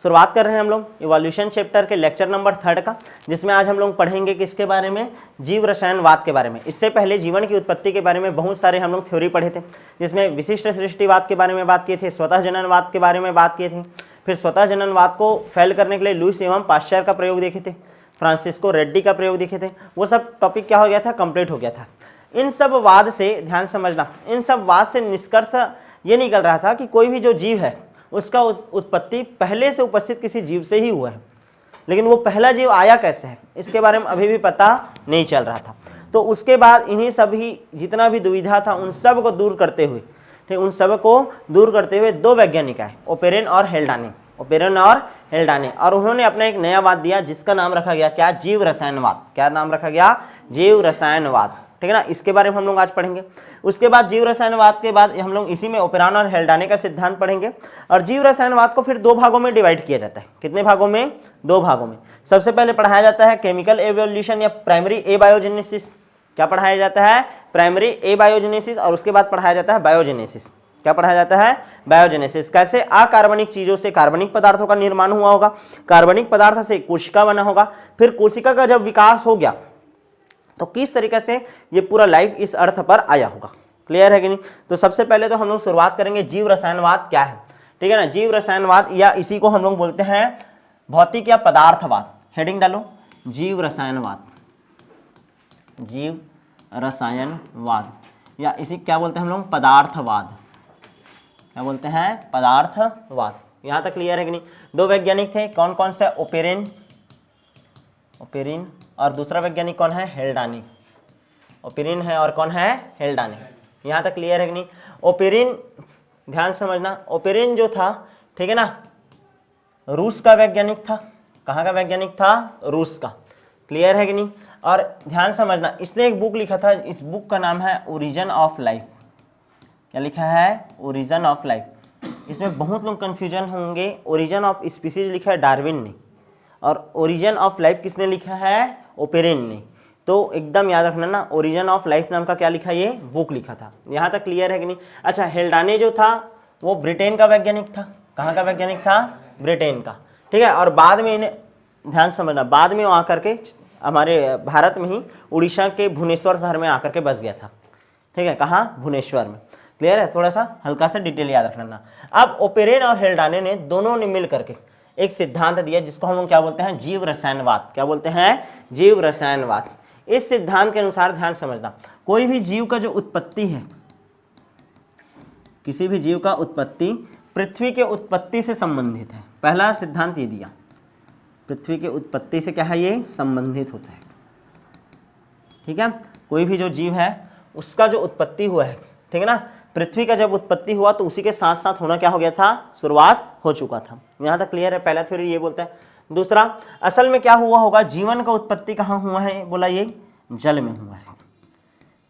शुरुआत कर रहे हैं हम लोग इवोल्यूशन चैप्टर के लेक्चर नंबर 3 का, जिसमें आज हम लोग पढ़ेंगे किसके बारे में, जीव रसायनवाद के बारे में। इससे पहले जीवन की उत्पत्ति के बारे में बहुत सारे हम लोग थ्योरी पढ़े थे, जिसमें विशिष्ट सृष्टिवाद के बारे में बात किए थे, स्वतः जननवाद के बारे में बात किए थे, फिर स्वतः जननवाद को फैल करने के लिए लुईस एवं पाश्चर का प्रयोग देखे थे, फ्रांसिस्को रेड्डी का प्रयोग देखे थे। वो सब टॉपिक क्या हो गया था, कंप्लीट हो गया था। इन सब वाद से, ध्यान समझना, इन सब वाद से निष्कर्ष ये निकल रहा था कि कोई भी जो जीव है उसका उत्पत्ति पहले से उपस्थित किसी जीव से ही हुआ है, लेकिन वो पहला जीव आया कैसे है इसके बारे में अभी भी पता नहीं चल रहा था। तो उसके बाद इन्हीं सभी जितना भी दुविधा था उन सब को दूर करते हुए, ठीक, उन सब को दूर करते हुए दो वैज्ञानिक आए, ओपेरेन और हेल्डाने, ओपेरेन और हेल्डाने, और उन्होंने अपना एक नया वाद दिया जिसका नाम रखा गया क्या, जीव रसायनवाद। क्या नाम रखा गया, जीव रसायनवाद, ठीक है ना। इसके बारे में हम लोग आज पढ़ेंगे। उसके बाद जीव रसायनवाद के बाद हम लोग इसी में ओपेरान और हेल्डाने का सिद्धांत पढ़ेंगे। और जीव रसायनवाद को फिर दो भागों में डिवाइड किया जाता है। कितने भागों में, दो भागों में। सबसे पहले पढ़ाया जाता है केमिकल एवोल्यूशन या प्राइमरी एबायोजेनेसिस। क्या पढ़ाया जाता है, प्राइमरी एबायोजेनेसिस। और उसके बाद पढ़ाया जाता है बायोजेनेसिस। क्या पढ़ाया जाता है, बायोजेनेसिस। कैसे अकार्बनिक चीजों से कार्बनिक पदार्थों का निर्माण हुआ होगा, कार्बनिक पदार्थ से कोशिका बना होगा, फिर कोशिका का जब विकास हो गया तो किस तरीके से ये पूरा लाइफ इस अर्थ पर आया होगा। क्लियर है कि नहीं। तो सबसे पहले तो हम लोग शुरुआत करेंगे जीव रसायनवाद क्या है, ठीक है ना। जीव रसायनवाद या इसी को हम लोग बोलते हैं भौतिक या पदार्थवाद। हेडिंग डालो, जीव रसायनवाद, जीव रसायनवाद, या इसी क्या बोलते हैं हम लोग, पदार्थवाद। क्या बोलते हैं, पदार्थवाद। यहां तक क्लियर है कि नहीं। दो वैज्ञानिक थे, कौन कौन से, ओपेरेन, ओपेरिन, और दूसरा वैज्ञानिक कौन है, हेल्डानी। ओपेरिन है और कौन है, हेल्डानी। यहां तक क्लियर है कि नहीं। ओपेरिन, ध्यान समझना, ओपेरिन जो था, ठीक है ना, रूस का वैज्ञानिक था। कहाँ का वैज्ञानिक था, रूस का। क्लियर है कि नहीं। और ध्यान समझना, इसने एक बुक लिखा था, इस बुक का नाम है ओरिजिन ऑफ लाइफ। क्या लिखा है, ओरिजिन ऑफ लाइफ। इसमें बहुत लोग कंफ्यूजन होंगे, ओरिजिन ऑफ स्पीसीज लिखा है डार्विन ने, और ओरिजिन ऑफ लाइफ किसने लिखा है, ओपेरिन ने। तो एकदम याद रखना ना, ओरिजिन ऑफ लाइफ नाम का क्या लिखा, ये बुक लिखा था। यहाँ तक क्लियर है कि नहीं। अच्छा, हेल्डाने जो था वो ब्रिटेन का वैज्ञानिक था। कहाँ का वैज्ञानिक था, ब्रिटेन का, ठीक है। और बाद में इन्हें, ध्यान समझना, बाद में वो आकर के हमारे भारत में ही उड़ीसा के भुवनेश्वर शहर में आकर के बस गया था, ठीक है। कहाँ, भुवनेश्वर में। क्लियर है, थोड़ा सा हल्का सा डिटेल याद रखना। अब ओपेरेन और हेल्डाने ने दोनों ने मिल करके एक सिद्धांत दिया जिसको हम लोग क्या बोलते हैं, जीव रसायनवाद। क्या बोलते हैं, जीव रसायनवाद। इस सिद्धांत के अनुसार, ध्यान समझना, कोई भी जीव का जो उत्पत्ति है, किसी भी जीव का उत्पत्ति पृथ्वी के उत्पत्ति से संबंधित है। पहला सिद्धांत ये दिया, पृथ्वी के उत्पत्ति से क्या है, ये संबंधित होता है, ठीक है। कोई भी जो जीव है उसका जो उत्पत्ति हुआ है, ठीक है ना, पृथ्वी का जब उत्पत्ति हुआ तो उसी के साथ साथ होना क्या हो गया था, शुरुआत हो चुका था। यहां तक क्लियर है। पहला थ्योरी ये बोलता है। दूसरा, असल में क्या हुआ होगा, जीवन का उत्पत्ति कहाँ हुआ है, बोला ये जल में हुआ है।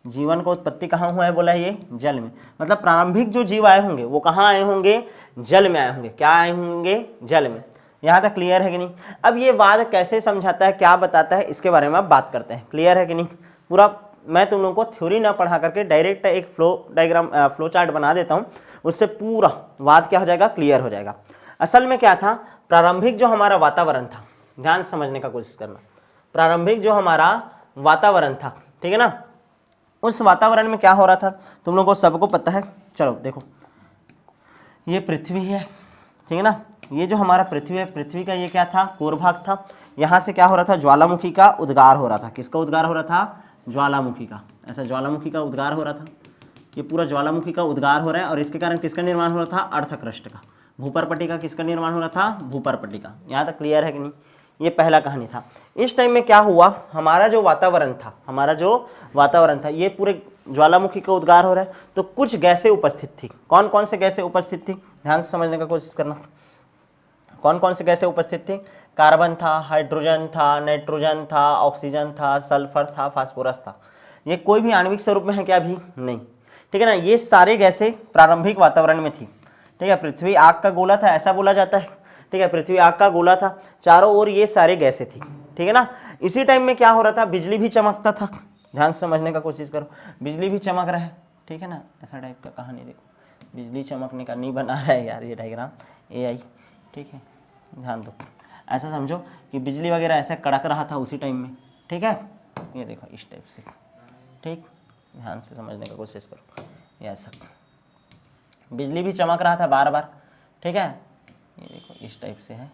जीवन का उत्पत्ति कहाँ हुआ है, बोला ये जल में। मतलब प्रारंभिक जो जीव आए होंगे वो कहाँ आए होंगे, जल में आए होंगे। क्या आए होंगे, जल में। यहाँ तक क्लियर है कि नहीं। अब ये वाद कैसे समझाता है, क्या बताता है, इसके बारे में अब बात करते हैं। क्लियर है कि नहीं। पूरा मैं तुम लोगों को थ्योरी ना पढ़ा करके डायरेक्ट एक फ्लो डायग्राम, फ्लो चार्ट बना देता हूँ, उससे पूरा वाद क्या हो जाएगा, क्लियर हो जाएगा। असल में क्या था, प्रारंभिक जो हमारा वातावरण था, ध्यान समझने का कोशिश करना, प्रारंभिक जो हमारा वातावरण था, ठीक है ना, उस वातावरण में क्या हो रहा था, तुम लोगों को सबको पता है। चलो देखो, ये पृथ्वी है, ठीक है ना, ये जो हमारा पृथ्वी है, पृथ्वी का ये क्या था, कोर भाग था। यहाँ से क्या हो रहा था, ज्वालामुखी का उद्गार हो रहा था। किसका उद्गार हो रहा था, ज्वालामुखी का। ऐसा ज्वालामुखी का उद्गार हो रहा था। ये पूरा ज्वालामुखी का उद्गार हो रहा है, और इसके कारण किसका निर्माण हो रहा था, अर्धक्रस्ट का। भूपर्पटी का किसका निर्माण हो रहा था, भूपर्पटी का। यहाँ तक क्लियर है कि नहीं। ये पहला कहानी था। इस टाइम में क्या हुआ, हमारा जो वातावरण था, हमारा जो वातावरण था, ये पूरे ज्वालामुखी का उद्गार हो रहा है, तो कुछ गैसें उपस्थित थी। कौन कौन से गैसें उपस्थित थी, ध्यान से समझने का कोशिश करना। कौन कौन से गैसें उपस्थित थी, कार्बन था, हाइड्रोजन था, नाइट्रोजन था, ऑक्सीजन था, सल्फर था, फास्फोरस था। ये कोई भी आणविक स्वरूप में है क्या, अभी नहीं, ठीक है ना। ये सारे गैसें प्रारंभिक वातावरण में थी, ठीक है। पृथ्वी आग का गोला था, ऐसा बोला जाता है, ठीक है। पृथ्वी आग का गोला था, चारों ओर ये सारे गैसें थी, ठीक है ना। इसी टाइम में क्या हो रहा था, बिजली भी चमकता था। ध्यान से समझने का कोशिश करो, बिजली भी चमक रहा है, ठीक है ना। ऐसा टाइप का कहानी देखो, बिजली चमकने का नहीं बना रहा है यार ये डायग्राम, AI, ठीक है। ध्यान दो, ऐसा समझो कि बिजली वगैरह ऐसे कड़क रहा था उसी टाइम में, ठीक है, ये देखो इस टाइप से, ठीक, ध्यान से समझने की कोशिश करो, ये ऐसा बिजली भी चमक रहा था बार बार, ठीक है, ये देखो इस टाइप से है,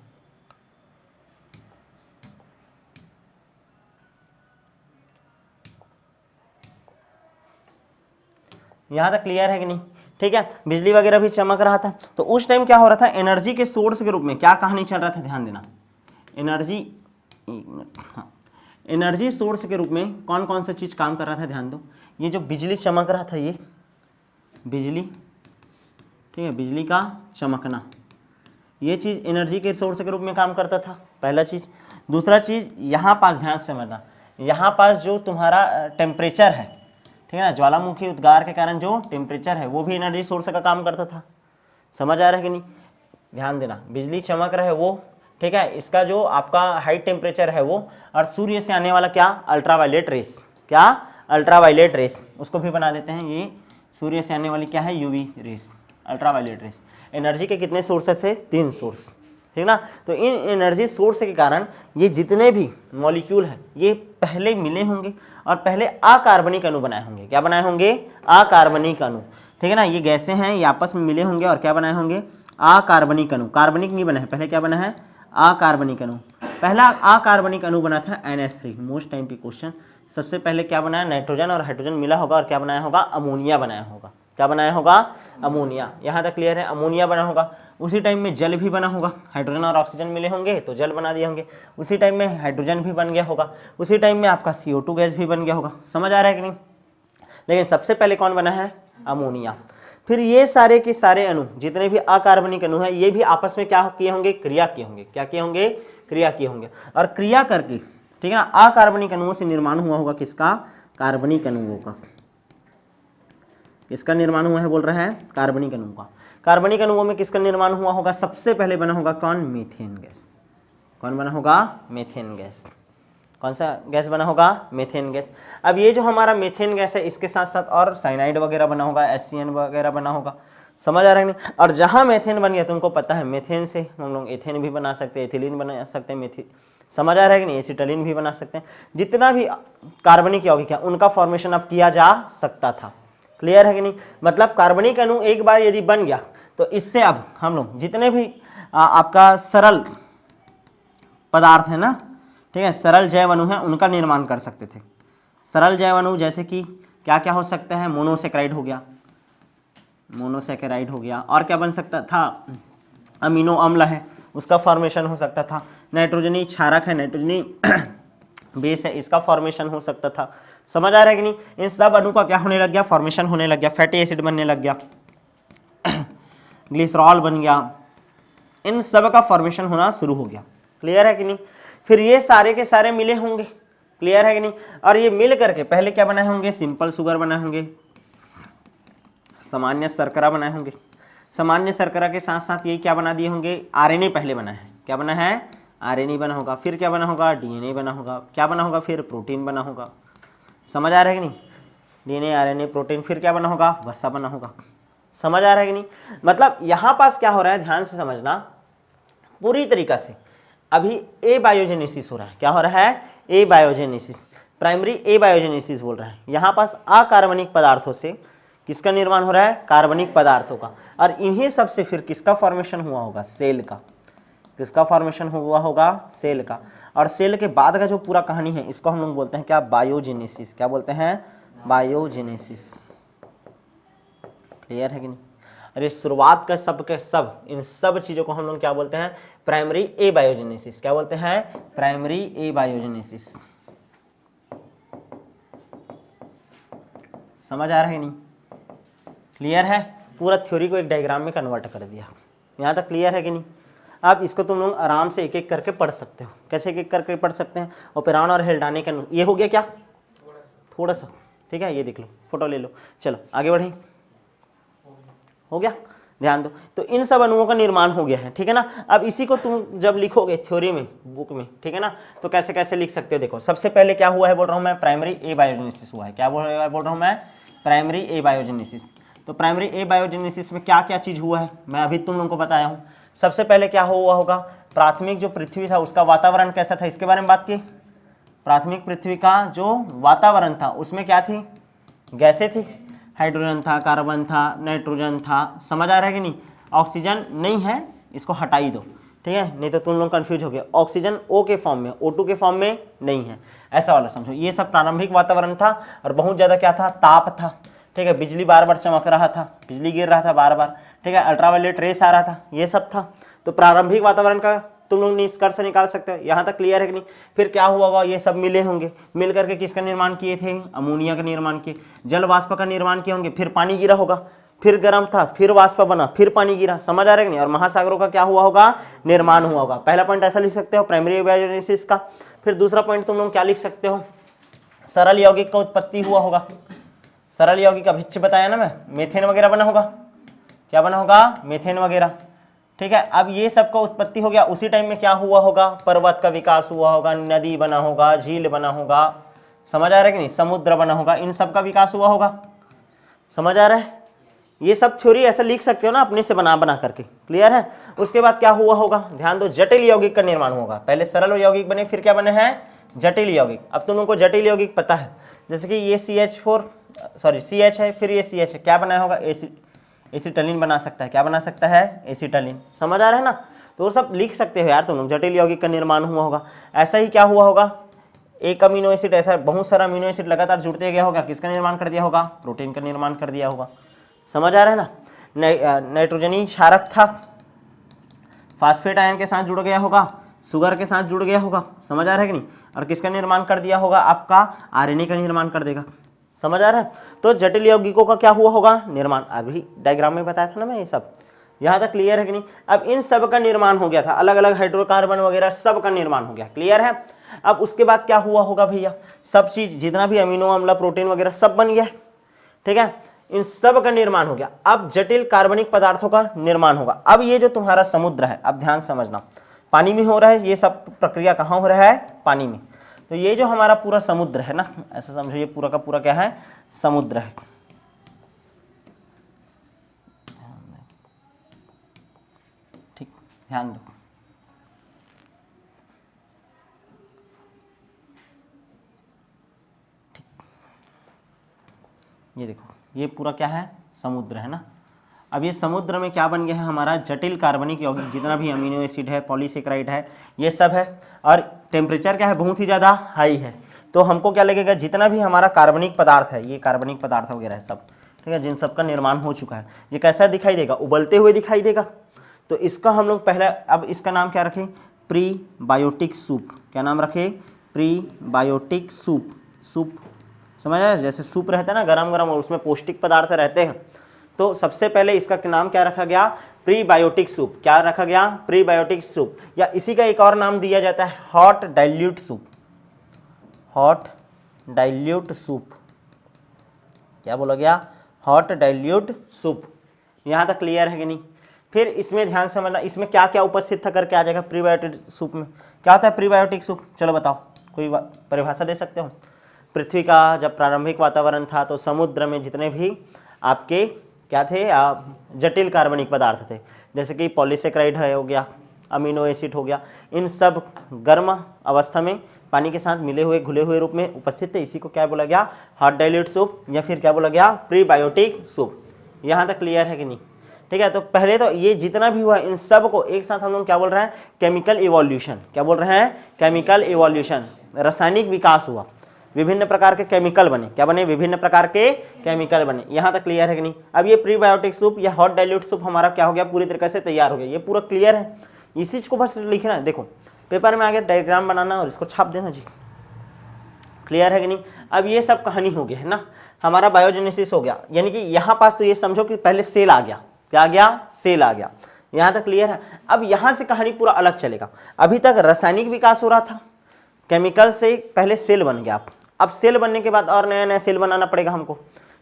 यहाँ तक क्लियर है कि नहीं, ठीक है, बिजली वगैरह भी चमक रहा था। तो उस टाइम क्या हो रहा था, एनर्जी के सोर्स के रूप में क्या कहानी चल रहा था, ध्यान देना, एनर्जी, एक मिनट, हाँ, एनर्जी सोर्स के रूप में कौन कौन सा चीज़ काम कर रहा था, ध्यान दो, ये जो बिजली चमक रहा था, ये बिजली, ठीक है, बिजली का चमकना, ये चीज़ एनर्जी के सोर्स के रूप में काम करता था, पहला चीज़। दूसरा चीज़, यहाँ पास ध्यान से समझना, यहाँ पास जो तुम्हारा टेम्परेचर है, ठीक है ना, ज्वालामुखी उद्गार के कारण जो टेम्परेचर है वो भी एनर्जी सोर्स का काम करता था। समझ आ रहा है कि नहीं, ध्यान देना, बिजली चमक रहा है वो, ठीक है, इसका जो आपका हाई टेम्परेचर है वो, और सूर्य से आने वाला क्या, अल्ट्रावायलेट रेस, क्या, अल्ट्रावायलेट रेस, उसको भी बना देते हैं, ये सूर्य से आने वाली क्या है, UV rays, ultraviolet rays. Energy के कितने सोर्सेस थे, 3 सोर्स, ठीक ना। तो इन एनर्जी सोर्स के कारण ये जितने भी मॉलिक्यूल हैं ये पहले मिले होंगे और पहले अकार्बनिक अणु बनाए होंगे, क्या बनाए होंगे, अकार्बनिक अणु, ठीक है ना, ये गैसें हैं, ये आपस में मिले होंगे और क्या बनाए होंगे, अकार्बनिक अणु, कार्बनिक नहीं बना है, पहले क्या बना है, अकार्बनिक अणु। पहला अकार्बनिक अणु बना था NH3, मोस्ट टाइम की क्वेश्चन, सबसे पहले क्या बनाया, नाइट्रोजन और हाइड्रोजन मिला होगा और क्या बनाया होगा, अमोनिया बनाया होगा, क्या बनाया होगा, अमोनिया, यहाँ तक क्लियर है, अमोनिया बना होगा। उसी टाइम में जल भी बना होगा, हाइड्रोजन और ऑक्सीजन मिले होंगे तो जल बना दिए होंगे, उसी टाइम में हाइड्रोजन भी बन गया होगा, उसी टाइम में आपका CO2 गैस भी बन गया होगा। समझ आ रहा है कि नहीं, लेकिन सबसे पहले कौन बना है, अमोनिया। फिर ये सारे के सारे अणु, जितने भी अकार्बनिक अणु हैं, ये भी आपस में क्या किए होंगे, क्रिया किए होंगे, क्या किए होंगे, क्रिया किए होंगे, और क्रिया करके, ठीक है ना, अकार्बनिक अणुओं से निर्माण हुआ होगा किसका, कार्बनिक अणुओं का। किसका निर्माण हुआ है, बोल रहा है, कार्बनिक अणु का। कार्बनिक अणुओं में किसका निर्माण हुआ होगा, सबसे पहले बना होगा कौन, मीथेन गैस। कौन बना होगा, मीथेन गैस। कौन सा गैस बना होगा, मीथेन गैस। अब ये जो हमारा मीथेन गैस है, इसके साथ साथ और साइनाइड वगैरह बना होगा, HCN वगैरह बना होगा। समझ आ रहा है नहीं, और जहाँ मीथेन बन गया, तुमको पता है मीथेन से हम लोग एथेन भी बना सकते हैं, एथिलीन बना सकते हैं, मेथी, समझ आ रहा है कि नहीं, एसिटिलीन भी बना सकते हैं। जितना भी कार्बनिक यौगिक है उनका फॉर्मेशन अब किया जा सकता था। क्लियर है कि नहीं, मतलब कार्बनिक अणु एक बार यदि बन गया तो इससे अब हम लोग जितने भी आपका सरल पदार्थ है ना, ठीक है, सरल जैव अणु है, उनका निर्माण कर सकते थे। सरल जैव अणु जैसे कि क्या क्या हो सकता है, मोनोसेक्राइड हो गया, मोनोसेक्राइड हो गया, और क्या बन सकता था, अमीनो अम्ल है, उसका फॉर्मेशन हो सकता था, नाइट्रोजनी क्षारक है, नाइट्रोजनी बेस है, इसका फॉर्मेशन हो सकता था। समझ आ रहा है कि नहीं, इन सब अणु का क्या होने लग गया, फॉर्मेशन होने लग गया, फैटी एसिड बनने लग गया, ग्लिसरॉल बन गया, इन सब का फॉर्मेशन होना शुरू हो गया। क्लियर है कि नहीं, फिर ये सारे के सारे मिले होंगे, क्लियर है कि नहीं, और ये मिल करके पहले क्या बनाए होंगे, सिंपल शुगर बनाए होंगे, सामान्य शर्करा बनाए होंगे, सामान्य शर्करा के साथ साथ ये क्या बना दिए होंगे, RNA पहले बना है, क्या बना है, RNA बना होगा, फिर क्या बना होगा, DNA बना होगा, क्या बना होगा, फिर प्रोटीन बना होगा। समझ आ रहा है कि नहीं, DNA RNA प्रोटीन, फिर क्या बना होगा, वसा बना होगा। समझ आ रहा है कि नहीं, मतलब यहाँ पास क्या हो रहा है, ध्यान से समझना पूरी तरीका से, अभी एबायोजेनेसिस हो रहा है, क्या हो रहा है, एबायोजेनेसिस, प्राइमरी एबायोजेनेसिस बोल रहा है। यहाँ पास अकार्बनिक पदार्थों से किसका निर्माण हो रहा है, कार्बनिक पदार्थों का, और इन्हीं सब से फिर किसका फॉर्मेशन हुआ होगा, सेल का। किसका फॉर्मेशन हुआ होगा, सेल का, और सेल के बाद का जो पूरा कहानी है इसको हम लोग बोलते हैं क्या, बायोजेनेसिस। क्या बोलते हैं, बायोजेनेसिस। क्लियर है कि नहीं, अरे शुरुआत का सब के सब, इन सब चीजों को हम लोग क्या बोलते हैं, प्राइमरी एबायोजेनेसिस। क्या बोलते हैं, प्राइमरी एबायोजेनेसिस। समझ आ रहा है कि नहीं, क्लियर है, पूरा थ्योरी को एक डायग्राम में कन्वर्ट कर दिया। यहाँ तक क्लियर है कि नहीं, अब इसको तुम लोग आराम से एक एक करके पढ़ सकते हो। कैसे एक एक करके पढ़ सकते हैं, ओपेरॉन और हेल्डाने का, ये हो गया क्या, थोड़ा सा, ठीक है, ये देख लो, फोटो ले लो, चलो आगे बढ़े, हो गया, ध्यान दो। तो इन सब अणुओं का निर्माण हो गया है, ठीक है ना। अब इसी को तुम जब लिखोगे थ्योरी में, बुक में, ठीक है ना, तो कैसे कैसे लिख सकते हो, देखो सबसे पहले क्या हुआ है, बोल रहा हूँ मैं, प्राइमरी एबायोजेनेसिस हुआ है। क्या बोल रहा हूँ मैं, प्राइमरी एबायोजेनेसिस। तो प्राइमरी एबायोजेनेसिस में क्या क्या चीज़ हुआ है, मैं अभी तुम लोगों को बताया हूँ। सबसे पहले क्या हुआ होगा, प्राथमिक जो पृथ्वी था उसका वातावरण कैसा था, इसके बारे में बात की। प्राथमिक पृथ्वी का जो वातावरण था उसमें क्या थी, गैसें थी, हाइड्रोजन था, कार्बन था, नाइट्रोजन था, समझ आ रहा है कि नहीं। ऑक्सीजन नहीं है, इसको हटा ही दो, ठीक है, नहीं तो तुम लोग कंफ्यूज हो गए। ऑक्सीजन O के फॉर्म में, O2 के फॉर्म में नहीं है, ऐसा वाला समझो। ये सब प्रारंभिक वातावरण था और बहुत ज़्यादा क्या था, ताप था, ठीक है, बिजली बार बार चमक रहा था, बिजली गिर रहा था बार बार, ठीक है, अल्ट्रावायलेट रेस आ रहा था, ये सब था। तो प्रारंभिक वातावरण का तुम लोग निष्कर्ष निकाल सकते हो, यहाँ तक क्लियर है कि नहीं। फिर क्या हुआ होगा, ये सब मिले होंगे, मिल करके किसका निर्माण किए थे, अमोनिया का निर्माण किए, जल वाष्प का निर्माण किए होंगे, फिर पानी गिरा होगा, फिर गर्म था, फिर वाष्प बना, फिर पानी गिरा, समझ आ रहा है कि नहीं। और महासागरों का क्या हुआ होगा, निर्माण हुआ होगा। पहला पॉइंट ऐसा लिख सकते हो प्राइमरी एबायोजेनेसिस का। फिर दूसरा पॉइंट तुम लोग क्या लिख सकते हो, सरल यौगिक का उत्पत्ति हुआ होगा। सरल यौगिक अभिच्छ बताया ना मैं, मेथेन वगैरह बना होगा, क्या बना होगा, मेथेन वगैरह, ठीक है। अब ये सब का उत्पत्ति हो गया, उसी टाइम में क्या हुआ होगा, पर्वत का विकास हुआ होगा, नदी बना होगा, झील बना होगा, समझ आ रहा है कि नहीं, समुद्र बना होगा, इन सब का विकास हुआ होगा, समझ आ रहा है। ये सब थ्योरी ऐसा लिख सकते हो ना अपने से बना बना करके, क्लियर है। उसके बाद क्या हुआ होगा, ध्यान दो, जटिल यौगिक का निर्माण होगा। पहले सरल यौगिक बने, फिर क्या बने हैं, जटिल यौगिक। अब तुम लोगों को जटिल यौगिक पता है, जैसे कि ये CH है, फिर ये CH है, क्या बनाया होगा, एसिटलिन बना सकता है, क्या बना सकता है, एसिटलिन, समझ आ रहा है ना। तो वो सब लिख सकते हो यार तुम लोग, जटिल यौगिक का निर्माण हुआ होगा। ऐसा ही क्या हुआ होगा, एक अमीनो एसिड, ऐसा बहुत सारा अमीनो एसिड लगातार जुड़ते गया होगा, किसका निर्माण कर दिया होगा, प्रोटीन का निर्माण कर दिया होगा, समझ आ रहा है ना। नाइट्रोजनी क्षारक था, फास्फेट आयन के साथ जुड़ गया होगा, शुगर के साथ जुड़ गया होगा, समझ आ रहा है कि नहीं। और किसका निर्माण कर दिया होगा, आपका RNA का निर्माण कर देगा, समझ आ रहा है। तो जटिल यौगिकों का क्या हुआ होगा, निर्माण। अभी डायग्राम में बताया था ना मैं ये सब, यहाँ तक क्लियर है कि नहीं। अब इन सब का निर्माण हो गया था, अलग अलग हाइड्रोकार्बन वगैरह सब का निर्माण हो गया, क्लियर है। अब उसके बाद क्या हुआ होगा भैया, सब चीज जितना भी अमीनो अम्ल प्रोटीन वगैरह सब बन गया, ठीक है, इन सब का निर्माण हो गया। अब जटिल कार्बनिक पदार्थों का निर्माण होगा। अब ये जो तुम्हारा समुद्र है, अब ध्यान समझना, पानी में हो रहा है, ये सब प्रक्रिया कहाँ हो रहा है, पानी में। तो ये जो हमारा पूरा समुद्र है ना, ऐसा समझो ये पूरा का पूरा क्या है, समुद्र है। ठीक, ध्यान दो, ठीक, ये देखो, ये पूरा क्या है, समुद्र है ना। अब ये समुद्र में क्या बन गया है, हमारा जटिल कार्बनिक यौगिक, जितना भी अमीनो एसिड है, पॉलीसेकेराइड है, ये सब है। और टेम्परेचर क्या है, बहुत ही ज़्यादा हाई है। तो हमको क्या लगेगा, जितना भी हमारा कार्बनिक पदार्थ है, ये कार्बनिक पदार्थ वगैरह है सब, ठीक है, जिन सब का निर्माण हो चुका है, ये कैसा दिखाई देगा, उबलते हुए दिखाई देगा। तो इसका हम लोग पहले, अब इसका नाम क्या रखें, प्रीबायोटिक सूप। क्या नाम रखें, प्रीबायोटिक सूप। सूप समझ आया, जैसे सूप रहता है ना गरम गरम और उसमें पौष्टिक पदार्थ रहते हैं। तो सबसे पहले इसका नाम क्या रखा गया, प्रीबायोटिक सूप। क्या रखा गया, प्रीबायोटिक सूप, या इसी का एक और नाम दिया जाता है hot dilute soup. Hot dilute soup, क्या बोला गया, हॉट डाइल्यूट सूप। यहाँ तक क्लियर है कि नहीं। फिर इसमें ध्यान से समझना, इसमें क्या क्या उपस्थित था करके आ जाएगा प्रीबायोटिक सूप में। क्या होता है प्रीबायोटिक सूप, चलो बताओ, कोई परिभाषा दे सकते हो। पृथ्वी का जब प्रारंभिक वातावरण था तो समुद्र में जितने भी आपके क्या थे, जटिल कार्बनिक पदार्थ थे, जैसे कि पॉलीसेकेराइड है हो गया, अमीनो एसिड हो गया, इन सब गर्म अवस्था में पानी के साथ मिले हुए घुले हुए रूप में उपस्थित थे। इसी को क्या बोला गया, हॉट डाइल्यूट सूप, या फिर क्या बोला गया, प्रीबायोटिक सूप। यहाँ तक क्लियर है कि नहीं। ठीक है, तो पहले तो ये जितना भी हुआ इन सब को एक साथ हम लोग क्या बोल रहे हैं, केमिकल इवोल्यूशन। क्या बोल रहे हैं, केमिकल इवोल्यूशन, रासायनिक विकास हुआ, विभिन्न प्रकार के केमिकल बने। क्या बने, विभिन्न प्रकार के केमिकल बने। यहाँ तक क्लियर है कि नहीं। अब ये प्रीबायोटिक सूप या हॉट डाइल्यूट सूप हमारा क्या हो गया, पूरी तरीके से तैयार हो गया। ये पूरा क्लियर है, इसी चीज को बस लिखना है। देखो पेपर में आगे डायग्राम बनाना और इसको छाप देना जी। क्लियर है कि नहीं। अब ये सब कहानी हो गया है ना, हमारा बायोजेनेसिस हो गया, यानी कि यहाँ पास तो ये समझो कि पहले सेल आ गया। क्या आ गया, सेल आ गया। यहाँ तक क्लियर है। अब यहाँ से कहानी पूरा अलग चलेगा। अभी तक रासायनिक विकास हो रहा था, केमिकल से पहले सेल बन गया। अब सेल बनने के बाद और नया नया सेल बनाना पड़ेगा हमको,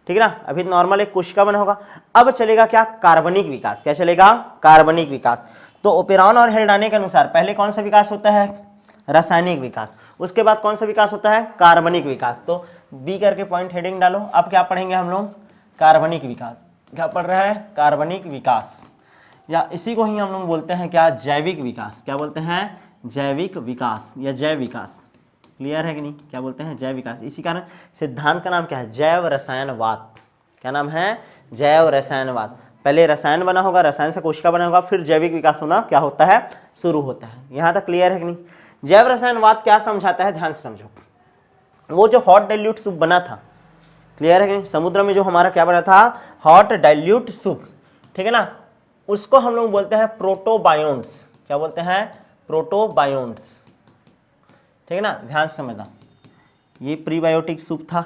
ठीक है ना। अभी नॉर्मल एक कोशिका बना होगा, अब चलेगा क्या, कार्बनिक विकास। क्या चलेगा, कार्बनिक विकास। तो ओपेरॉन और हेल्डाने के अनुसार पहले कौन सा विकास होता है, रासायनिक विकास। उसके बाद कौन सा विकास होता है, कार्बनिक विकास। तो बी करके पॉइंट हेडिंग डालो। अब क्या पढ़ेंगे हम लोग, कार्बनिक विकास। क्या पढ़ रहा है, कार्बनिक विकास। या इसी को ही हम लोग बोलते हैं क्या, जैविक विकास। क्या बोलते हैं, जैविक विकास या जैव विकास। क्लियर है कि नहीं, क्या बोलते हैं, जैव विकास। इसी कारण सिद्धांत का नाम क्या है, जैव रसायनवाद। क्या नाम है, जैव रसायनवाद। पहले रसायन बना होगा, रसायन से कोशिका बना होगा, फिर जैविक विकास होना क्या होता है, शुरू होता है। यहाँ तक क्लियर है कि नहीं। जैव रसायनवाद क्या समझाता है, ध्यान से समझो। वो जो हॉट डाइल्यूट सूप बना था, क्लियर है कि नहीं, समुद्र में जो हमारा क्या बना था, हॉट डाइल्यूट सूप, ठीक है ना, उसको हम लोग बोलते हैं प्रोटोबायोन्ट्स। क्या बोलते हैं, प्रोटोबायोन्ट्स, ठीक है ना, ध्यान से समझना। ये प्रीबायोटिक सूप था।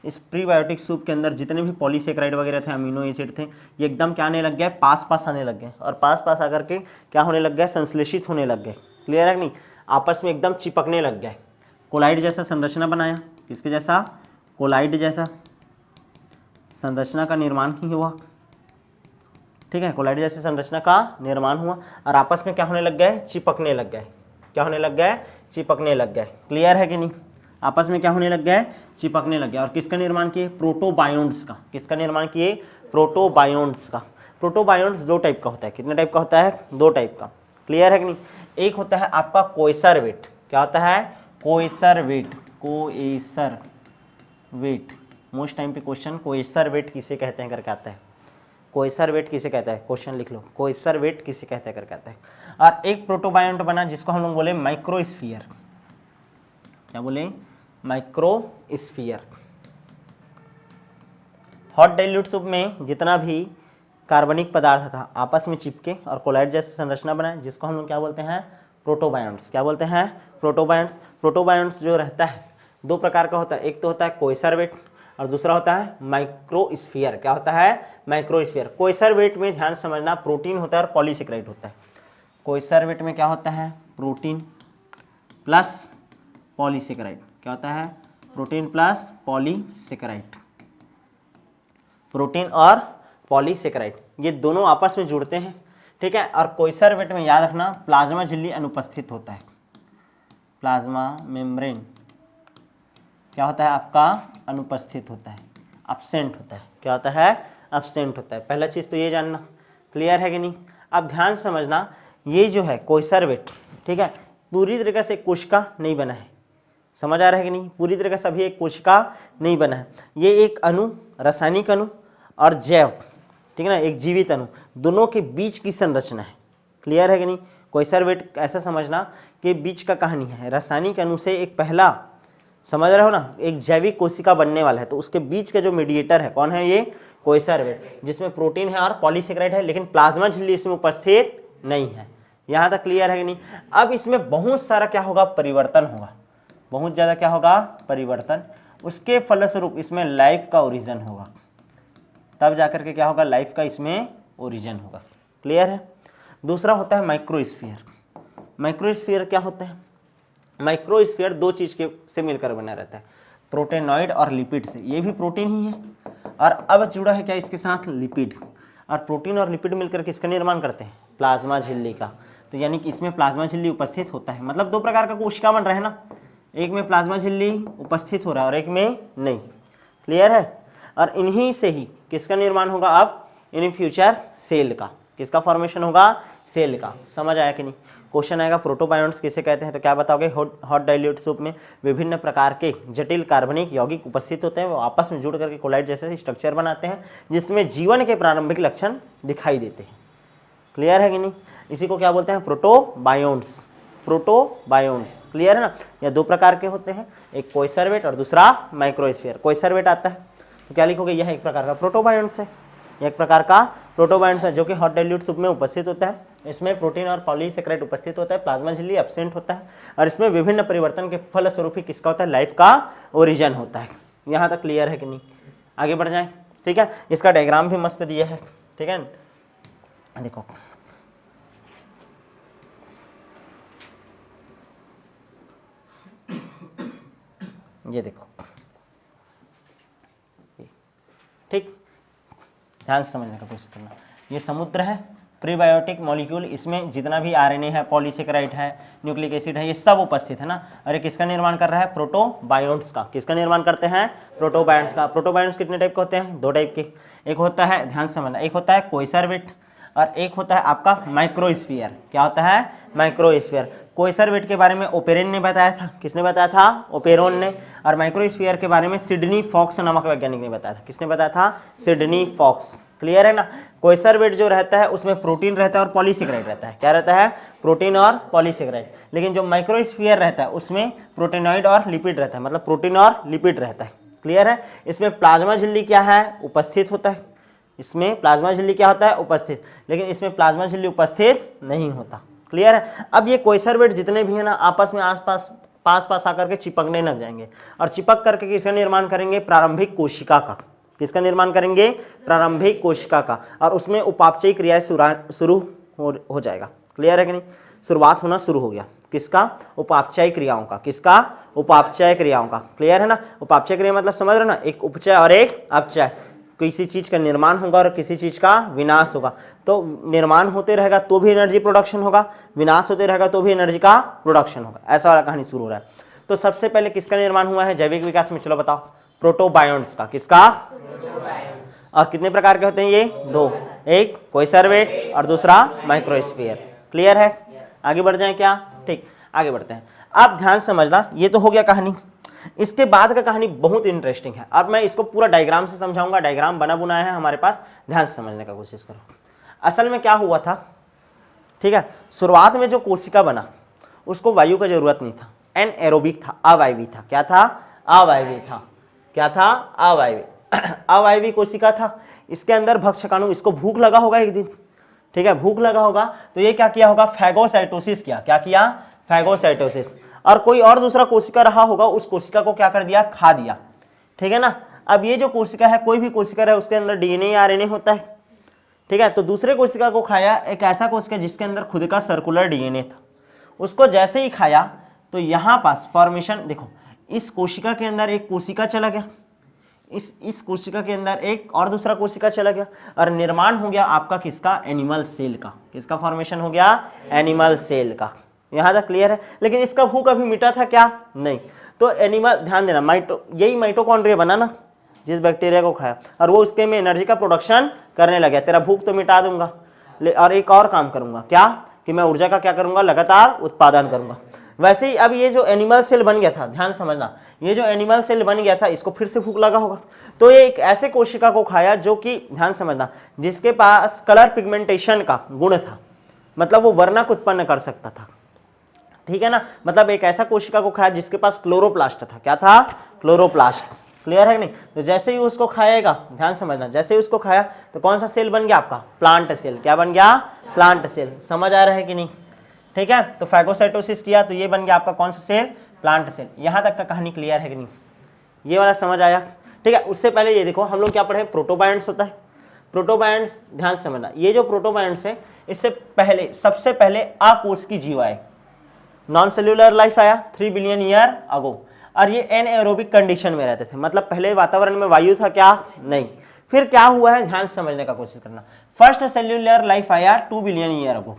इस प्रीबायोटिक सूप के अंदर जितने भी पॉलीसेकेराइड वगैरह थे, अमीनो एसिड थे, ये एकदम क्या आने लग गए, पास पास आने लग गए, और पास पास आकर के क्या होने लग गए, संश्लेषित होने लग गए। क्लियर है कि नहीं, आपस में एकदम चिपकने लग गए। कोलाइड जैसा संरचना बनाया, किसके जैसा, कोलाइड जैसा संरचना का निर्माण ही हुआ। ठीक है, कोलाइड जैसी संरचना का निर्माण हुआ और आपस में क्या होने लग गए, चिपकने लग गए। क्या होने लग गए, चिपकने लग गए। क्लियर है कि नहीं, आपस में क्या होने लग गए, चिपकने लग गए। और किसका निर्माण किए, प्रोटोबायोन्ट्स का। किसका निर्माण किए, प्रोटोबायोन्ट्स का। प्रोटोबायोन्ट्स दो टाइप का होता है। कितने टाइप का होता है, दो टाइप का। क्लियर है कि नहीं। एक होता है आपका कोएसरवेट। क्या होता है, कोएसरवेट। कोएसरवेट, मोस्ट टाइम पे क्वेश्चन कोएसरवेट किसे कहते हैं करके आता है। कोएसरवेट किसे कहता है, क्वेश्चन लिख लो, कोएसरवेट किसे कहते हैं करके आता है। और एक प्रोटोबायोन्ट बना जिसको हम लोग बोले माइक्रोस्फीयर। क्या बोले, माइक्रोस्फीयर। हॉट डाइल्यूट सूप में जितना भी कार्बनिक पदार्थ था आपस में चिपके और कोलाइड जैसी संरचना बनाए, जिसको हम लोग क्या बोलते हैं, प्रोटोबायोन्ट्स। क्या बोलते हैं, प्रोटोबायोन्ट्स। प्रोटोबायोन्ट्स जो रहता है दो प्रकार का होता है, एक तो होता है कोएसरवेट और दूसरा होता है माइक्रोस्फीयर। क्या होता है, माइक्रोस्फीयर। कोएसरवेट में ध्यान समझना, प्रोटीन होता है और पॉलीसेकेराइड होता है। कोएसरवेट में क्या होता है, प्रोटीन प्लस पॉलीसेकेराइड। क्या होता है, प्रोटीन प्लस पॉलीसेकेराइड। प्रोटीन और पॉलीसेकेराइड ये दोनों आपस में जुड़ते हैं। ठीक है, और कोएसरवेट में याद रखना प्लाज्मा झिल्ली अनुपस्थित होता है। प्लाज्मा मेम्ब्रेन क्या होता है आपका, अनुपस्थित होता है, एब्सेंट होता है। क्या होता है, एब्सेंट होता है। पहला चीज़ तो ये जानना। क्लियर है कि नहीं। अब ध्यान समझना, ये जो है कोएसरवेट, ठीक है, पूरी तरीके से कोशिका नहीं बना है। समझ आ रहा है कि नहीं, पूरी तरह से अभी एक कोशिका नहीं बना है। ये एक अणु, रासायनिक अणु और जैव, ठीक है ना, एक जीवित अणु, दोनों के बीच की संरचना है। क्लियर है कि नहीं। कोएसरवेट ऐसा समझना कि बीच का कहानी है, रासायनिक अणु से एक पहला, समझ रहे हो ना, एक जैविक कोशिका बनने वाला है, तो उसके बीच का जो मीडिएटर है कौन है, ये कोएसरवेट, जिसमें प्रोटीन है और पॉलीसेकेराइड है, लेकिन प्लाज्मा झिल्ली इसमें उपस्थित नहीं है। यहाँ तक क्लियर है कि नहीं। अब इसमें बहुत सारा क्या होगा, परिवर्तन होगा, बहुत ज़्यादा क्या होगा, परिवर्तन। उसके फलस्वरूप इसमें लाइफ का ओरिजिन होगा, तब जाकर के क्या होगा, लाइफ का इसमें ओरिजिन होगा। क्लियर है। दूसरा होता है माइक्रोस्फीयर। माइक्रोस्फीयर क्या होता है, माइक्रोस्फीयर दो चीज़ के से मिलकर बना रहता है, प्रोटेनॉइड और लिपिड से। ये भी प्रोटीन ही है और अब जुड़ा है क्या इसके साथ, लिपिड। और प्रोटीन और लिपिड मिलकर किसका निर्माण करते हैं, प्लाज्मा झिल्ली का। तो यानी कि इसमें प्लाज्मा झिल्ली उपस्थित होता है। मतलब दो प्रकार का कोशिका बन रहा है ना, एक में प्लाज्मा झिल्ली उपस्थित हो रहा है और एक में नहीं। क्लियर है। और इन्हीं से ही किसका निर्माण होगा, अब इन फ्यूचर सेल का। किसका फॉर्मेशन होगा, सेल का। समझ आया कि नहीं। क्वेश्चन आएगा प्रोटोबायोन्ट्स किसे कहते हैं, तो क्या बताओगे, हॉट डाइल्यूट सूप में विभिन्न प्रकार के जटिल कार्बनिक यौगिक उपस्थित होते हैं, वो आपस में जुड़ करके कोलाइड जैसे स्ट्रक्चर बनाते हैं, जिसमें जीवन के प्रारंभिक लक्षण दिखाई देते हैं। क्लियर है कि नहीं। इसी को क्या बोलते हैं, प्रोटोबायोन्ट्स। प्रोटोबायोन्ट्स, क्लियर है ना। या दो प्रकार के होते हैं, एक कोएसरवेट और दूसरा माइक्रोस्फीयर। कोएसरवेट आता है तो क्या लिखोगे, यह एक प्रकार का प्रोटोबायोन्ट्स है, एक प्रकार का प्रोटोबायोन्ट्स है, जो कि हॉट डाइल्यूट सूप में उपस्थित होता है। इसमें प्रोटीन और पॉलीसेकेराइड उपस्थित होता है, प्लाज्मा झिल्ली एब्सेंट होता है, और इसमें विभिन्न परिवर्तन के फलस्वरूप ही किसका होता है, लाइफ का ओरिजिन होता है। यहाँ तक क्लियर है कि नहीं। आगे बढ़ जाए। ठीक है, इसका डायग्राम भी मस्त दिया है। ठीक है, देखो ये देखो, ठीक, ध्यान से समझने का कोशिश करना। ये समुद्र है, प्रीबायोटिक मॉलिक्यूल, इसमें जितना भी आरएनए है, पॉलीसेकेराइड है, न्यूक्लिक एसिड है, ये सब उपस्थित है ना। और ये किसका निर्माण कर रहा है, प्रोटोबायोन्ट्स का। किसका निर्माण करते हैं, प्रोटोबायोन्ट्स का। प्रोटोबायोन्ट्स कितने टाइप के होते हैं, दो टाइप के। एक होता है, ध्यान से समझना, एक होता है कोएसरवेट और एक होता है आपका माइक्रोस्फीयर। क्या होता है? माइक्रोस्फीयर। कोइसरवेट के बारे में ओपेरन ने बताया था। किसने बताया था? ओपेरोन ने। और माइक्रोस्फीयर के बारे में सिडनी फॉक्स नामक वैज्ञानिक ने बताया था। किसने बताया था? Sydney fox. क्लियर है ना? कोइसरवेट जो रहता है उसमें प्रोटीन रहता है और पॉलीसेकेराइड रहता है। क्या रहता है? प्रोटीन और पॉलीसेकेराइड। लेकिन जो माइक्रोस्फीयर रहता है उसमें प्रोटीनॉइड और लिपिड रहता है, मतलब प्रोटीन और लिपिड रहता है। क्लियर है? इसमें प्लाज्मा झिल्ली क्या है? उपस्थित होता है। इसमें प्लाज्मा झिल्ली क्या होता है? उपस्थित। लेकिन इसमें प्लाज्मा झिल्ली उपस्थित नहीं होता। क्लियर है? अब ये कोइसरवेट जितने भी है ना आपस में आसपास पास आकर के चिपकने लग जाएंगे और चिपक करके किसका निर्माण करेंगे? प्रारंभिक कोशिका का। किसका निर्माण करेंगे? प्रारंभिक कोशिका का। और उसमें उपापचयी क्रियाएं शुरू हो जाएगा। क्लियर है कि नहीं? शुरुआत होना शुरू हो गया। किसका? उपापचय क्रियाओं का। किसका? उपापचय क्रियाओं का। क्लियर है ना? उपापचय क्रिया मतलब समझ रहे ना, एक उपचय और एक अपचय। किसी चीज का निर्माण होगा और किसी चीज का विनाश होगा। तो निर्माण होते रहेगा तो भी एनर्जी प्रोडक्शन होगा, विनाश होते रहेगा तो भी एनर्जी का प्रोडक्शन होगा। ऐसा वाला कहानी शुरू हो रहा है। तो सबसे पहले किसका निर्माण हुआ है जैविक विकास में? चलो बताओ। प्रोटोबायोन्ट्स का। किसका? और कितने प्रकार के होते हैं ये? दो, एक कोइसरवेट और दूसरा माइक्रोस्फीयर। क्लियर है? आगे बढ़ जाए क्या? ठीक, आगे बढ़ते हैं। आप ध्यान से समझना, ये तो हो गया कहानी। इसके बाद का कहानी बहुत इंटरेस्टिंग है। अब मैं इसको पूरा डायग्राम से समझाऊंगा। डायग्राम बना बुनाया है हमारे पास, ध्यान से समझने का कोशिश करो। असल में क्या हुआ था, ठीक है, शुरुआत में जो कोशिका बना उसको वायु का जरूरत नहीं था, एनएरोबिक था, अवायवी था। क्या था? अवायवी था। क्या था? अवायवी। अवायवी कोशिका था। इसके अंदर भक्षकाणु, इसको भूख लगा होगा एक दिन, ठीक है, भूख लगा होगा तो ये क्या किया होगा? फैगोसाइटोसिस किया। क्या किया? फैगोसाइटोसिस। और कोई और दूसरा कोशिका रहा होगा, उस कोशिका को क्या कर दिया? खा दिया। ठीक है ना? अब ये जो कोशिका है, कोई भी कोशिका है, उसके अंदर डीएनए या आरएनए होता है। ठीक है, तो दूसरे कोशिका को खाया एक ऐसा कोशिका जिसके अंदर खुद का सर्कुलर डीएनए था। उसको जैसे ही खाया तो यहां पास फॉर्मेशन देखो, इस कोशिका के अंदर एक कोशिका चला गया, इस कोशिका के अंदर एक और दूसरा कोशिका चला गया और निर्माण हो गया आपका किसका? एनिमल सेल का। किसका फॉर्मेशन हो गया? एनिमल सेल का। यहां तक क्लियर है? लेकिन इसका भूख अभी मिटा था क्या? नहीं। तो एनिमल, ध्यान देना, यही माइटोकॉन्ड्रिया बना ना जिस बैक्टीरिया को खाया, और वो उसके में एनर्जी का प्रोडक्शन करने लगा। तेरा भूख तो मिटा दूंगा और एक और काम करूंगा, क्या? कि मैं ऊर्जा का क्या करूंगा? लगातार उत्पादन करूंगा। वैसे ही अब ये जो एनिमल सेल बन गया था, ध्यान समझना, ये जो एनिमल सेल बन गया था इसको फिर से भूख लगा होगा, तो ये एक ऐसे कोशिका को खाया जो कि, ध्यान समझना, जिसके पास कलर पिगमेंटेशन का गुण था, मतलब वो वर्णक उत्पन्न कर सकता था। ठीक है ना? मतलब एक ऐसा कोशिका को खाया जिसके पास क्लोरोप्लास्ट था। क्या था? क्लोरोप्लास्ट। क्लियर है नहीं? तो जैसे ही उसको खाएगा, ध्यान समझना, जैसे ही उसको खाया तो कौन सा सेल बन गया आपका? Plant cell. क्या बन गया? Plant cell. समझ आ रहा है कि नहीं? ठीक है, तो फैगोसाइटोसिस किया तो ये बन गया आपका कौन सा सेल? Plant cell. यहां तक का कहानी क्लियर है कि नहीं? ये वाला समझ आया? ठीक है, उससे पहले ये देखो, हम लोग क्या पढ़े? प्रोटोबायंट्स होता है। प्रोटोबायंट्स, ध्यान समझना, ये जो प्रोटोबायंट्स है इससे पहले, सबसे पहले अकोशिकीय जीव आए, नॉन सेल्यूलर लाइफ आया 3 बिलियन ईयर अगो, और ये एनएरोबिक कंडीशन में रहते थे, मतलब पहले वातावरण में वायु था क्या? नहीं। फिर क्या हुआ है, ध्यान समझने का कोशिश करना। फर्स्ट सेल्यूलर लाइफ आया 2 बिलियन ईयर अगो।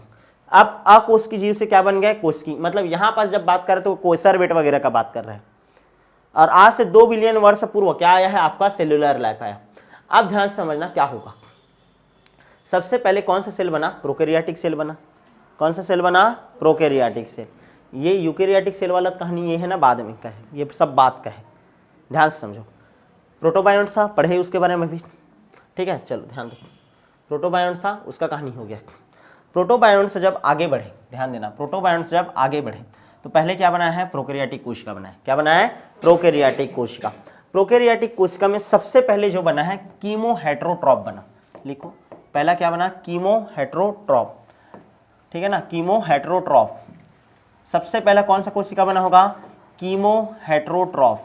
अब अकोशिकीय जीव से क्या बन गया? कोशिकीय। मतलब यहां पर जब बात करें तो कोइसरवेट वगैरह का बात कर रहे हैं, और आज से 2 बिलियन वर्ष पूर्व क्या आया है? आपका सेल्यूलर लाइफ आया। अब ध्यान समझना क्या होगा। सबसे पहले कौन सा सेल बना? प्रोकैरियोटिक सेल बना। कौन सा सेल बना? Prokaryotic cell. ये यूकैरियोटिक सेल वाला कहानी ये है ना, बाद में का है, ये सब बात का है, ध्यान से समझो। प्रोटोबायोन्ट था, पढ़े उसके बारे में भी, ठीक है। चलो ध्यान दो, प्रोटोबायोन्ट था, उसका कहानी हो गया। प्रोटोबायोन्ट से जब आगे बढ़े, ध्यान देना, प्रोटोबायोन्ट से जब आगे बढ़े तो पहले क्या बनाया है? प्रोकैरियोटिक कोशिका बनाया। क्या बनाया है? प्रोकैरियोटिक कोशिका। प्रोकैरियोटिक कोशिका में सबसे पहले जो बना है कीमोहेटेरोट्रॉप बना। लिखो, पहला क्या बना? कीमोहेटेरोट्रॉप। ठीक है ना? कीमोहेटेरोट्रॉप। सबसे पहला कौन सा कोशिका बना होगा? कीमोहेटेरोट्रॉप।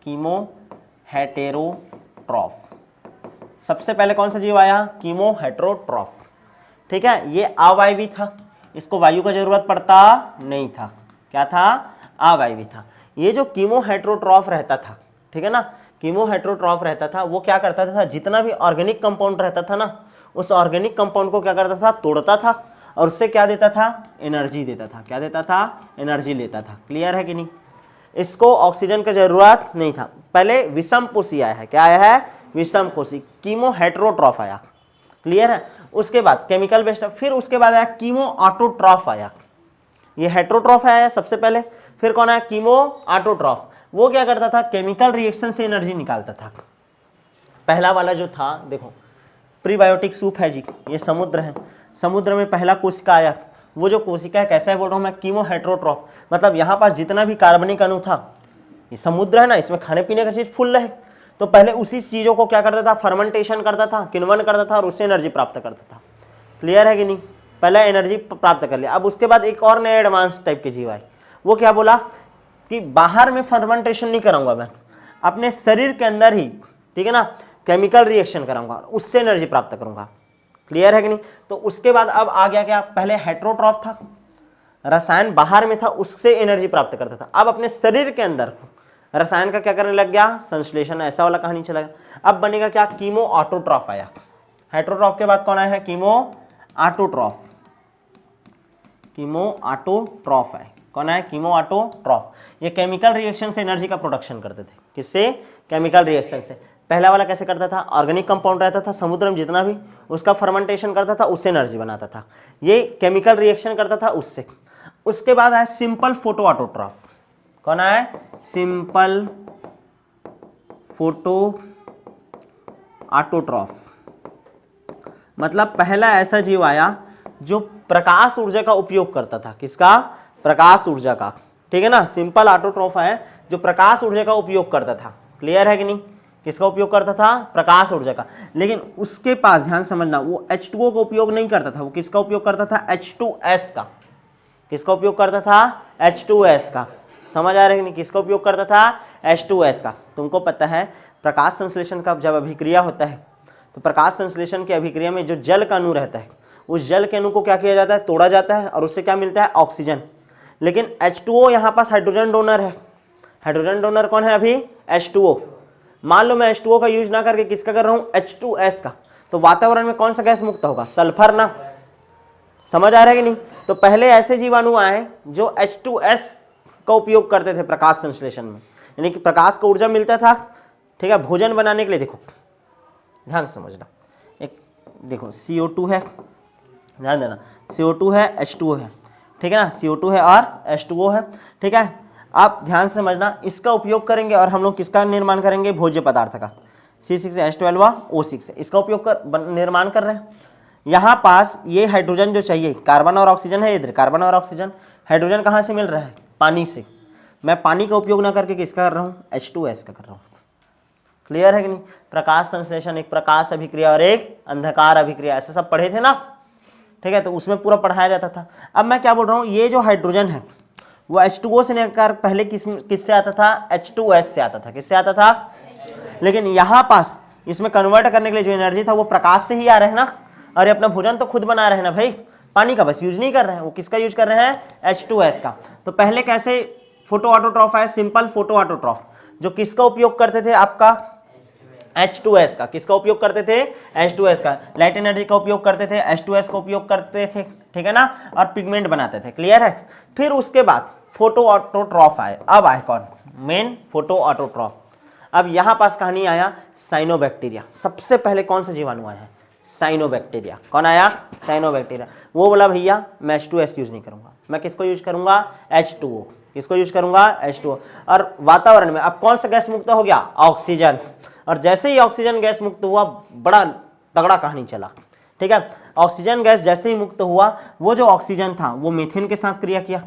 कीमोहेटेरोट्रॉप। सबसे पहले कौन सा जीव आया? कीमोहेटेरोट्रॉप। ठीक है, ये अवायवी था, इसको वायु का जरूरत पड़ता नहीं था। क्या था? अवायवी था। ये जो कीमोहेटेरोट्रॉप रहता था, ठीक है ना, कीमोहेटेरोट्रॉप रहता था, वो क्या करता था? जितना भी ऑर्गेनिक कंपाउंड रहता था ना, उस ऑर्गेनिक कंपाउंड को क्या करता था? तोड़ता था, और उससे क्या देता था? एनर्जी देता था। क्या देता था? एनर्जी लेता था। क्लियर है कि नहीं? इसको ऑक्सीजन की जरूरत नहीं था। पहले विषमपोषी आया है। क्या आया है? विषमपोषी। कीमोहेटेरोट्रॉप आया। क्लियर है। उसके बाद केमिकल बेस्ड, फिर उसके बाद आया कीमो ऑटोट्रॉफ आया, ये हेट्रोट्रॉफ आया सबसे पहले, फिर कौन आया कीमो ऑटोट्रॉफ। वो क्या करता था, केमिकल रिएक्शन से एनर्जी निकालता था। पहला वाला जो था देखो प्रीबायोटिक सूप है जी, ये समुद्र है, समुद्र में पहला कोशिका आया, वो जो कोशिका है कैसा है बोल रहा हूँ मैं, कीमो हेट्रोट्रॉफ, मतलब यहाँ पास जितना भी कार्बनिक अणु था, ये समुद्र है ना, इसमें खाने पीने का चीज फुल है, तो पहले उसी चीजों को क्या करता था, फर्मेंटेशन करता था, किण्वन करता था और उससे एनर्जी प्राप्त करता था। क्लियर है कि नहीं, पहले एनर्जी प्राप्त कर लिया। अब उसके बाद एक और नए एडवांस टाइप के जीव आए, वो क्या बोला कि बाहर में फर्मेंटेशन नहीं कराऊंगा मैं, अपने शरीर के अंदर ही, ठीक है ना, केमिकल रिएक्शन कराऊंगा, उससे एनर्जी प्राप्त करूंगा। क्लियर है कि नहीं। तो उसके बाद अब आ गया क्या, पहले हेट्रोट्रॉफ था, रसायन बाहर में था, उससे एनर्जी प्राप्त करता था। अब अपने शरीर के अंदर रसायन का क्या करने लग गया, संश्लेषण, ऐसा वाला कहानी चला गया। अब बनेगा क्या, कीमो ऑटोट्रॉफ आया। हेट्रोट्रॉफ के बाद कौन आया है, कीमो ऑटोट्रॉफ। कीमो ऑटोट्रॉफ है, कौन है, कीमो ऑटोट्रॉफ। ये केमिकल रिएक्शन से एनर्जी का प्रोडक्शन करते थे, किससे, केमिकल रिएक्शन से। पहला वाला कैसे करता था, ऑर्गेनिक कंपाउंड रहता था समुद्र में जितना भी, उसका फर्मेंटेशन करता था, उससे एनर्जी बनाता था, ये केमिकल रिएक्शन करता था उससे। उसके बाद आया सिंपल फोटो ऑटोट्रॉफ, कौन है, सिंपल फोटो ऑटोट्रॉफ। मतलब पहला ऐसा जीव आया जो प्रकाश ऊर्जा का उपयोग करता था, किसका, प्रकाश ऊर्जा का, ठीक है ना। सिंपल ऑटोट्रॉफ है जो प्रकाश ऊर्जा का उपयोग करता था। क्लियर है कि नहीं, किसका उपयोग करता था, प्रकाश ऊर्जा का। लेकिन उसके पास ध्यान समझना, वो H2O का उपयोग नहीं करता था, वो किसका उपयोग करता था, H2S का। किसका उपयोग करता था, H2S का। समझ आ रहा है कि नहीं, किसका उपयोग करता था, H2S का। तुमको पता है प्रकाश संश्लेषण का जब अभिक्रिया होता है, तो प्रकाश संश्लेषण की अभिक्रिया में जो जल का अणु रहता है, उस जल के अणु को क्या किया जाता है, तोड़ा जाता है और उससे क्या मिलता है, ऑक्सीजन। लेकिन H2O यहाँ पास हाइड्रोजन डोनर है। हाइड्रोजन डोनर कौन है अभी, H2O। मान लो मैं H2O का यूज ना करके किसका कर रहा हूँ, H2S का, तो वातावरण में कौन सा गैस मुक्त होगा, सल्फर ना। समझ आ रहा है कि नहीं। तो पहले ऐसे जीवाणु आए जो H2S का उपयोग करते थे प्रकाश संश्लेषण में, यानी कि प्रकाश को ऊर्जा मिलता था, ठीक है, भोजन बनाने के लिए। देखो ध्यान से समझना, एक देखो CO2 है, ध्यान देना, CO2 है, H2O है, ठीक है ना, CO2 है और H2O है, ठीक है। आप ध्यान से समझना, इसका उपयोग करेंगे और हम लोग किसका निर्माण करेंगे, भोज्य पदार्थ का, C6H12O6 है, इसका उपयोग कर निर्माण कर रहे हैं। यहाँ पास ये हाइड्रोजन जो चाहिए, कार्बन और ऑक्सीजन है, इधर कार्बन और ऑक्सीजन, हाइड्रोजन कहाँ से मिल रहा है, पानी से। मैं पानी का उपयोग ना करके किसका कर रहा हूँ, H2S का कर रहा हूँ। क्लियर है कि नहीं। प्रकाश संश्लेषण, एक प्रकाश अभिक्रिया और एक अंधकार अभिक्रिया, ऐसे सब पढ़े थे ना, ठीक है, तो उसमें पूरा पढ़ाया जाता था। अब मैं क्या बोल रहा हूँ, ये जो हाइड्रोजन है वो H2O से निकलकर पहले किससे आता था, H2S से आता था। किससे आता था, लेकिन यहाँ पास इसमें कन्वर्ट करने के लिए जो एनर्जी था वो प्रकाश से ही आ रहे हैं ना, और ये अपना भोजन तो खुद बना रहे हैं ना भाई, पानी का बस यूज नहीं कर रहे हैं, वो किसका यूज कर रहे हैं, H2S का। तो पहले कैसे फोटो ऑटोट्रॉफ है, सिंपल फोटो ऑटोट्रॉफ, जो किसका उपयोग करते थे, आपका H2S का। किसका उपयोग करते थे, H2S का। लाइट एनर्जी का उपयोग करते थे, H2S का उपयोग करते थे, ठीक है ना, और पिगमेंट बनाते थे। क्लियर है। फिर उसके बाद फोटो ऑटोट्रॉफ आए। अब आए कौन, मेन फोटो ऑटोट्रॉफ। अब यहां पास कहानी आया साइनोबैक्टीरिया। सबसे पहले कौन सा जीवाणु आया है, साइनोबैक्टीरिया। कौन आया, साइनोबैक्टीरिया। वो बोला भैया मैं H2S यूज नहीं करूंगा, मैं किसको यूज करूंगा, H2O। किसको यूज करूंगा, H2O। और वातावरण में अब कौन सा गैस मुक्त हो गया, ऑक्सीजन। और जैसे ही ऑक्सीजन गैस मुक्त हुआ, बड़ा तगड़ा कहानी चला, ठीक है। ऑक्सीजन गैस जैसे ही मुक्त हुआ, वो जो ऑक्सीजन था वो मीथेन के साथ क्रिया किया।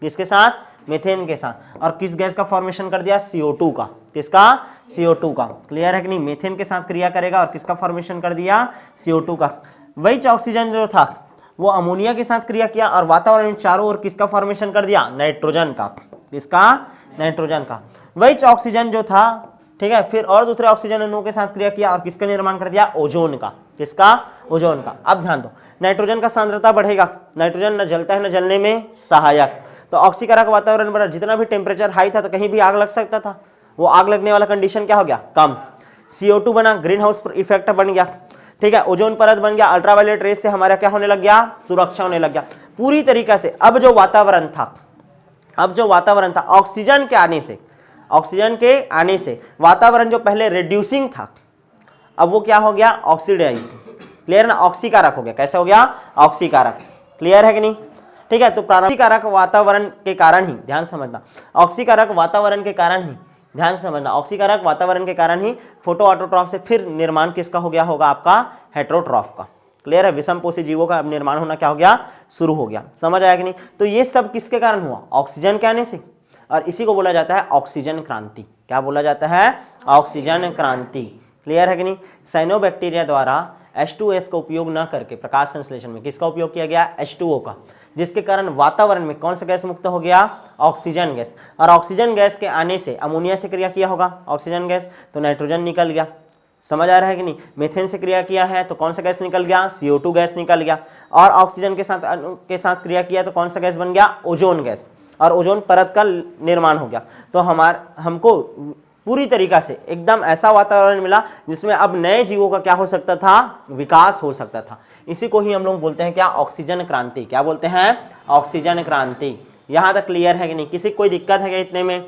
किसके साथ, मीथेन के साथ। और किस गैस का फॉर्मेशन कर दिया, CO2 का। किसका, CO2 का। क्लियर है कि नहीं, मीथेन के साथ क्रिया करेगा और किसका फॉर्मेशन कर दिया, CO2 का। वही ऑक्सीजन जो था वो अमोनिया के साथ क्रिया किया और वातावरण में चारों ओर किसका फॉर्मेशन कर दिया, नाइट्रोजन का। किसका, नाइट्रोजन का। वही ऑक्सीजन जो था, ठीक है, फिर और दूसरे ऑक्सीजन अणुओं के साथ क्रिया किया और किसका निर्माण कर दिया, ओजोन का। किसका, ओजोन का। अब ध्यान दो, नाइट्रोजन का सांद्रता बढ़ेगा, नाइट्रोजन न जलता है न जलने में सहायक, तो ऑक्सीकारक वातावरण बढ़ा। जितना भी टेम्परेचर हाई था तो कहीं भी आग लग सकता था, वो आग लगने वाला कंडीशन क्या हो गया, कम। CO2 बना, ग्रीन हाउस इफेक्ट बन गया, ठीक है, ओजोन परत बन गया, अल्ट्रावायलेट रेस से हमारा क्या होने लग गया, सुरक्षा होने लग गया पूरी तरीके से। अब जो वातावरण था, ऑक्सीजन के आने से वातावरण जो पहले रिड्यूसिंग था, अब वो क्या हो गया, ऑक्सीडाइज। क्लियर ना, ऑक्सीकारक हो गया, कैसे हो गया, ऑक्सीकारक, क्लियर है कि नहीं, ठीक है। तो प्रारंभिक वातावरण के कारण ही, ध्यान समझना, ऑक्सीकारक वातावरण के कारण ही, ध्यान समझना, ऑक्सीकारक वातावरण के कारण ही फोटो ऑटोट्रॉफ से फिर निर्माण किसका हो गया होगा, आपका हेटेरोट्रॉफ का, क्लियर है। विषमपोषी जीवों का निर्माण होना क्या हो गया, शुरू हो गया, समझ आया कि नहीं। तो ये सब किसके कारण हुआ, ऑक्सीजन के आने से, और इसी को बोला जाता है ऑक्सीजन क्रांति। क्या बोला जाता है, ऑक्सीजन क्रांति, क्लियर है कि नहीं। साइनोबैक्टीरिया द्वारा H2S का उपयोग न करके प्रकाश संश्लेषण में किसका उपयोग किया गया, H2O का, जिसके कारण वातावरण में कौन सा गैस मुक्त हो गया, ऑक्सीजन गैस, और ऑक्सीजन गैस के आने से अमोनिया से क्रिया किया होगा ऑक्सीजन गैस, तो नाइट्रोजन निकल गया, समझ आ रहा है कि नहीं। मीथेन से क्रिया किया है तो कौन सा गैस निकल गया, CO2 गैस निकल गया, और ऑक्सीजन के साथ क्रिया किया तो कौन सा गैस बन गया, ओजोन गैस, और ओजोन परत का निर्माण हो गया। तो हमको पूरी तरीका से एकदम ऐसा वातावरण मिला जिसमें अब नए जीवों का क्या हो सकता था, विकास हो सकता था। इसी को ही हम लोग बोलते हैं क्या, ऑक्सीजन क्रांति। क्या बोलते हैं, ऑक्सीजन क्रांति। यहां तक क्लियर है कि नहीं, किसी कोई दिक्कत है क्या इतने में,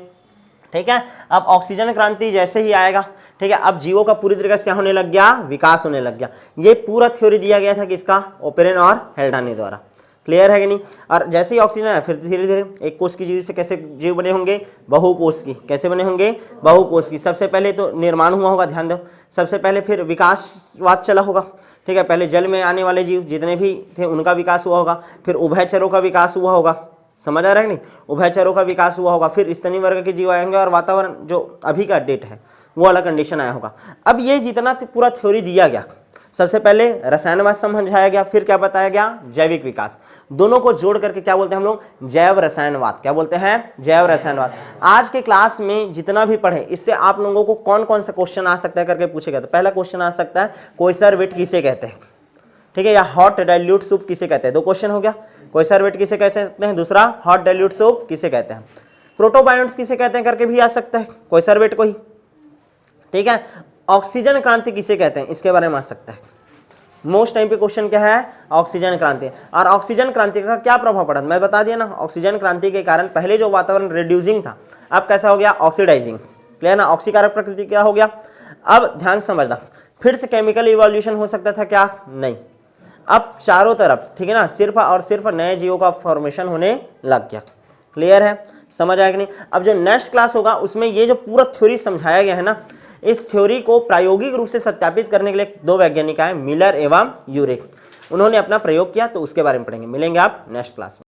ठीक है। अब ऑक्सीजन क्रांति जैसे ही आएगा, ठीक है, अब जीवों का पूरी तरीके से क्या होने लग गया, विकास होने लग गया। ये पूरा थ्योरी दिया गया था किसका, ओपेरन और हेल्डानी द्वारा, क्लियर है कि नहीं। और जैसे ही ऑक्सीजन है फिर धीरे धीरे एक कोश की जीव से कैसे जीव बने होंगे, बहुकोश की, कैसे बने होंगे, बहुकोश की। सबसे पहले तो निर्माण हुआ होगा, ध्यान दो, सबसे पहले फिर विकासवाद चला होगा, ठीक है। पहले जल में आने वाले जीव जितने भी थे उनका विकास हुआ होगा, फिर उभयचरों का विकास हुआ होगा, समझ आ रहा है नहीं, उभयचरों का विकास हुआ होगा, फिर स्तनी वर्ग के जीव आएंगे, और वातावरण जो अभी का डेट है वो अलग कंडीशन आया होगा। अब ये जितना पूरा थ्योरी दिया गया, सबसे पहले रसायनवाद समझाया गया, फिर क्या बताया गया, जैविक विकास, दोनों को जोड़ करके क्या बोलते हैं हम लोग, जैव रसायनवाद। क्या बोलते हैं, जैव रसायनवाद। आज के क्लास में जितना भी पढ़े, इससे आप लोगों को कौन कौन सा क्वेश्चन आ सकता है करके पूछेगा। तो पहला क्वेश्चन आ सकता है, कोइसरवेट किसे कहते हैं, ठीक है, या हॉट डाइल्यूट सूप किसे कहते हैं। दो क्वेश्चन हो गया, कोइसरवेट किसे कह सकते हैं, दूसरा हॉट डाइल्यूट सूप किसे कहते हैं, प्रोटोबायोन्ट्स किसे कहते हैं करके भी आ सकता है, कोइसरवेट को ही, ठीक है। ऑक्सीजन क्रांति किसे कहते हैं, इसके बारे में आ सकता है। मोस्ट टाइम पे क्वेश्चन क्या है, ऑक्सीजन क्रांति। और ऑक्सीजन क्रांति का क्या प्रभाव पड़ा, मैं बता दिया ना, ऑक्सीजन क्रांति के कारण पहले जो वातावरण रिड्यूसिंग था अब कैसा हो गया, ऑक्सीडाइजिंग, क्लियर ना, ऑक्सीकारक प्रकृति क्या हो गया। अब ध्यान समझना, फिर से केमिकल इवोल्यूशन हो सकता था क्या, नहीं, अब चारों तरफ, ठीक है ना, सिर्फ और सिर्फ नए जीवों का फॉर्मेशन होने लग गया, क्लियर है, समझ आया कि नहीं। अब जो नेक्स्ट क्लास होगा उसमें ये जो पूरा थ्योरी समझाया गया है ना, इस थ्योरी को प्रायोगिक रूप से सत्यापित करने के लिए दो वैज्ञानिक आए, मिलर एवं यूरिक, उन्होंने अपना प्रयोग किया, तो उसके बारे में पढ़ेंगे। मिलेंगे आप नेक्स्ट क्लास में।